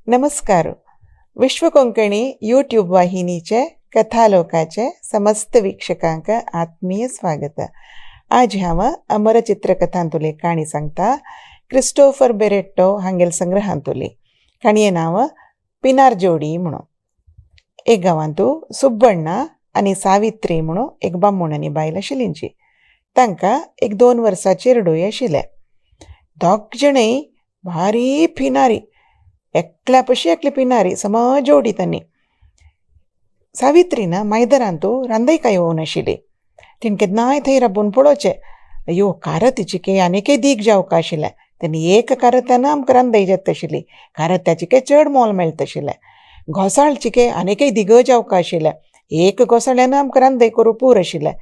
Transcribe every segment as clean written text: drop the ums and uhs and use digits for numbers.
नमस्कार. विश्व कोंकणी यूट्यूब वाहिनीचे कथालोकाचे समस्त वीक्षकांक आत्मीय स्वागत. आज हांव अमर चित्रकथांतुली काणी सांगता. क्रिस्टोफर बेरेट्टो हांगेल संग्रहांतुली. काणये नांव पिनार जोडी म्हणून. एक गांवांतू सुब्बण्णा आनी सावित्री म्हणून एक बामूण आनी बायल आशिल्लींची. तांकां एक 2 वर्सां चेडूय आशिल्लें. दोग जणय भारी पिनारी, एकल्या पशी एकली पिनारी सम जोडी तांणी. सावित्रीन मायदरांतू रांदयकाय येवून आशिल्ली. तिणें केन्नाय थंय राबून पळोवचें. अयो कारतीची के आनीकय दीग जावका आशिल्लें. तेणी एक कारत्यान आमकां रांदय जेत आशिल्ली. कारत्याची के चड मोल मेळटा आशिल्लें. घोसाळची के आनीकय दिग जावका आशिल्लें. एक घोसाळ्यान आमकां रांदय करूं पूर आशिल्लें.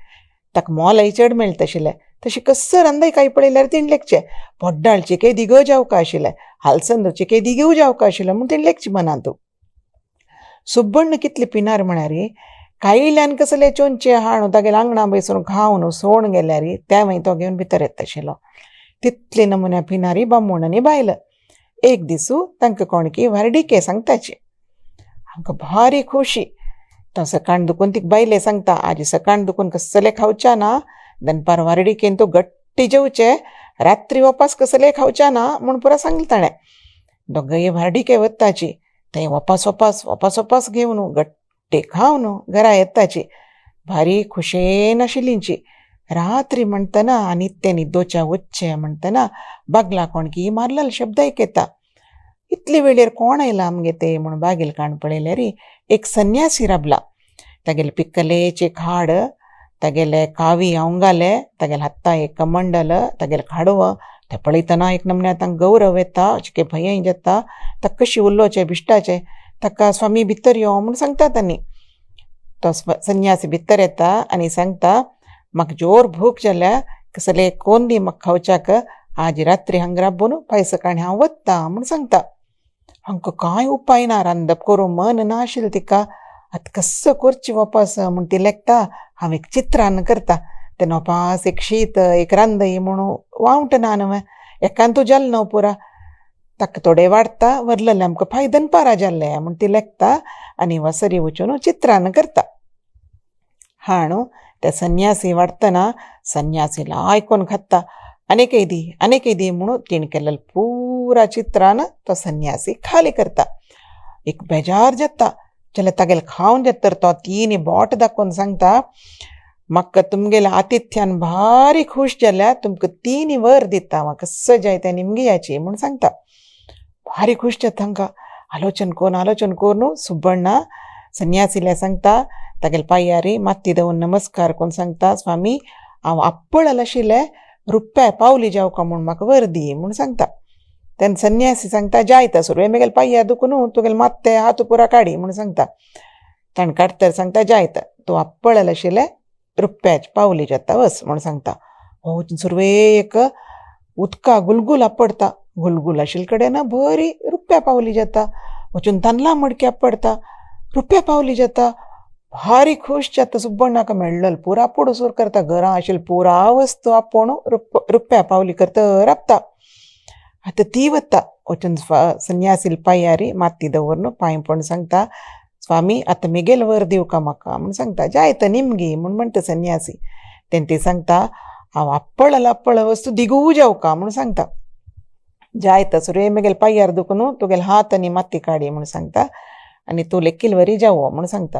ताका मोलय चड मेळटा आशिल्लें. तशी कस रांदयकाय पळयल्यार तिणें लेखचें. पोड्डाळची के दिग जावका आशिल्लें. हालसंदची के दिगूय जावका आशिल्लें म्हूण तिणें लेखचें मनांतू. सुब्बण्ण कितली पिनार म्हणारी, कायल्यान कसले चोंचे हाडून तागेल्या आंगणा बसून खावन सोण गेल्यार तेवय तो घेवन भितर येता आशिल्लो. तितले नमुन्या पिनारी बामूण आनी बायल. एक दिसू तांकां कोणकी वारडिके सांगताची. आमकां भारी खोशी. तो सकाण दुखून ती बायले सांगता, आज सकाण दुखून कसले खावच्या ना, दनपार वारडिकेन तूं गट्टी जेवचें, रात्री वपास कसले खावच्या ना म्हूण पुरा सांगलें ताणें. दोगय वारडिके वताची. थंय वपास घेवन गट्टी खावन घरा येताची. भारी खुशेन आशिल्लींची. रात्री म्हणटना आनी ते न्हिदोच्या वच्चें म्हणटना बागला कोणकी मारलेलो शब्द आयकता. इतले वेळेर कोण आयला आमगे ते म्हूण बागेल काण पळयल्यार एक संन्यासी राबला. तागेले पिकलेचे खाड, तागेले कावी अवंगाले, तागेले हाता एक कमंडल, तागेले खाडव. ते पळयतना एक नमन्या तांकां गौरव येता, अशें भंय जाता. ताका कशी उलोवचें बिश्टाचें. ताका स्वामी भितर यो म्हूण सांगता तांणी. तो संन्यासी भितर येता आनी सांगता, म्हाका जोर भूक जाल्या, कसले कोण दी म्हाका खावच्याक. आज रात्री हांगा राबून फायस सकाळीं हांव वत्ता म्हूण सांगता. हांकां कांय उपाय ना, रांदप करूं मन ना आशिल्लें तिका. आतां कसो करचें वपास म्हूण ती लेखता. हांव एक चित्रान्न करता. तें वपास एक शीत एक रांदय म्हणून वावंट ना न्हय, एकांतू जालें न्हय पुरा. ताका थोडे वाडटा, व्हरलेले आमकां फाय दनपारां जाल्ले म्हूण ती लेखता आनी वसरी वचून चित्रान्न करता. हाणू ते संन्यासी वाडटना संन्यासीला आयकून खाता. आनीकय दी म्हणून तिणें केल्लें पुरा चित्रान तो संन्यासी खाली करता. एक बेजार जाता. जाल्यार तागेलें खावन जेत तर तो 3 बोट दाखोवन सांगता, म्हाका तुमगेल्या आतिथ्यान भारी खूश जाल्या, तुमकां 3 वर दिता, म्हाका सजाय ते निमगियाची म्हूण सांगता. भारी खूश जाता तांकां. आलोचन करून सुब्बण्णा संन्यासीले सांगता, तागेले पांयारी माती दवरून नमस्कार करून सांगता, स्वामी हांव आप्पळ आशिल्लें, रुप्या पावली जावका म्हूण म्हाका वर दी म्हूण सांगता. तेन्ना संन्यासी सांगता, जायता सुरवें म्हगेले पांया दुखून तुगेले मात्ते हात पुरा काडी म्हूण सांगता. ताणें काडतर सांगता, जायता तूं आप्पळ आशिल्लें, रुप्याची पावली जाता वस म्हूण सांगता. हो सुरवे एक उदका गुलगूल आपडता. गुलगूल आशिल्ले कडेन बरी रुप्या पावली जाता. वचून तांदळां मडकी आपडता, रुप्या पावली जाता. भारी खूश जाता. सुब्बण्णाका मेळ्ळलो पुरा पुडसूर करता. घरां आशिल्ली पुरा वस्तू आपोवन रुप्या पावली करता राबता. आतां ती वता. वचून संन्यासील पांयारी माती दवरून पांय पडून सांगता, स्वामी आतां मिगेल वर दिवका म्हाका म्हूण सांगता. जायता निमगी म्हूण म्हणटा संन्यासी. तेन्ना ती सांगता, हांव आप्पळ वस्तू दिगू जावका म्हूण सांगता. जायता सुरवें म्हगेले पांयार दुखून तुगेले हात आनी माती काडी म्हूण सांगता आनी तूं लेखील वरी जावो म्हूण सांगता.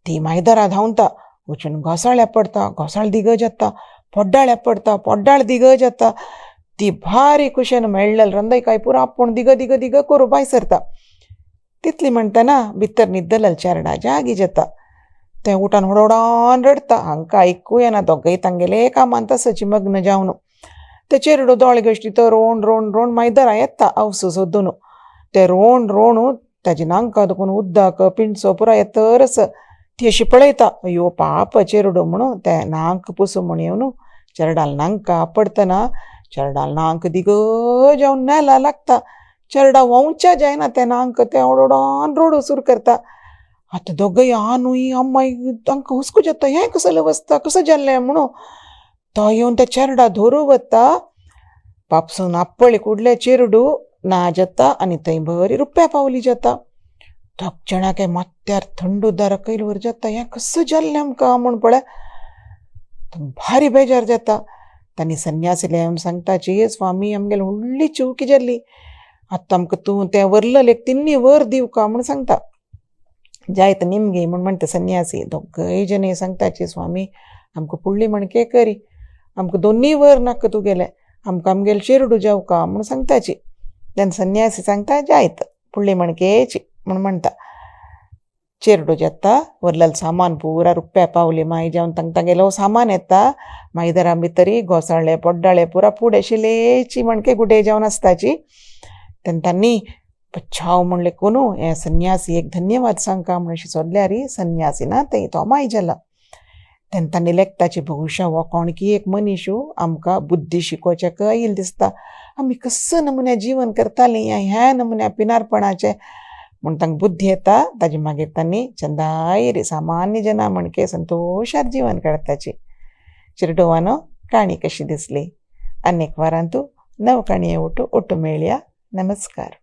ती मायदरा धांवता. वचून घोसाळ्या पडटा, घोसाळ दिग जाता. पोड्डाळ्या पडटा, पोड्डाळ दिग जाता. ती भारी खुशेन मेळ्ळेलें रांदयकाय पुरो आपूण दिग करूं भायर सरता. तितली म्हणटना भितर न्हिदलेलें चेडा जागी जाता. तें उठान होडोडान रडता. हांकां आयकूं येना. दोगय तांगेले कामान तसोची मग्न जावन. ते चेडूं दोळे गश्टी तो रोवन मायदरा येता आवसो सोदून. ते रोवन ताजी नांकां दुखून उदक पिंडसो पुरो येतरस ती अशी पळयता. अयो पाप चेडूं म्हणून ते नांक पुसू म्हूण येवन चेडाल नांकां आपडतना चेडाल नांक दिग जावन नेला लागता. चेडा वोंवच्या जायना ते नांक. ते ओडोडान रडू सुरू करता. आतां दोगय न्हय अम्माय तांकां हुस्को जाता. हें कसलें वसता, कसं जाल्लें म्हणून तो येवन त्या चेडा धरू वता. पापसून आप्पळी कुडले चेडू ना जाता आणि थंय बरी रुप्या पावली जाता. दोग जाणांक माथ्यार थंड उदार कैलवर जाता. हें कसं जाल्लें आमकां म्हूण पळय भारी बेजार जाता. तांणी संन्यासीला येवन सांगताची, स्वामी आमगेली व्हडली चुकी जाल्ली. आतां आमकां तूं तें व्हरलेलें 3 वर दिवं का म्हूण सांगता. जायत निमगी म्हूण म्हणटा संन्यासी. दोगय जणी सांगताची, स्वामी आमकां फुडली मणके करी. आमकां 2 वर नाका तुगेले. आमकां आमगेले शिरडू जावका म्हूण सांगताची. तेन्ना संन्यासी सांगता, जायत फुडली मणकेची म्हूण म्हणटा. शिरडू जेता व्हरलेलें सामान पुरा रुप्या पावली. मागीर जेवन तांगेलो सामान येता. मागीर घरा भितरी घोसाळे पड्डाळे पुरा फूड शिलेची मणके गुड्डे जावन आसताची. तेन्ना तांणी बचाव म्हूण लेकून हें संन्यासी एक धन्यवाद सांगका म्हूण अशें सोदल्यार संन्यासी ना थंय तो माय जाला. तेन्ना तांणी लेखताची, भविश्या हो कोणकी एक मनीस आमकां बुद्धी शिकोवचें येयला दिसता. आमी कस नमुन्या जीवन करतालीं ह्या नमुन्या पिनारपणाचें म्हूण तांकां बुद्धी येता. ताजे मागीर तांणी चंदायरी सामान्य जना मणके संतोशार जीवन काडताची. शिरडोवानो काणी कशी दिसली? अनेक वरां तूं नव काणये ओटू मेळया. नमस्कार.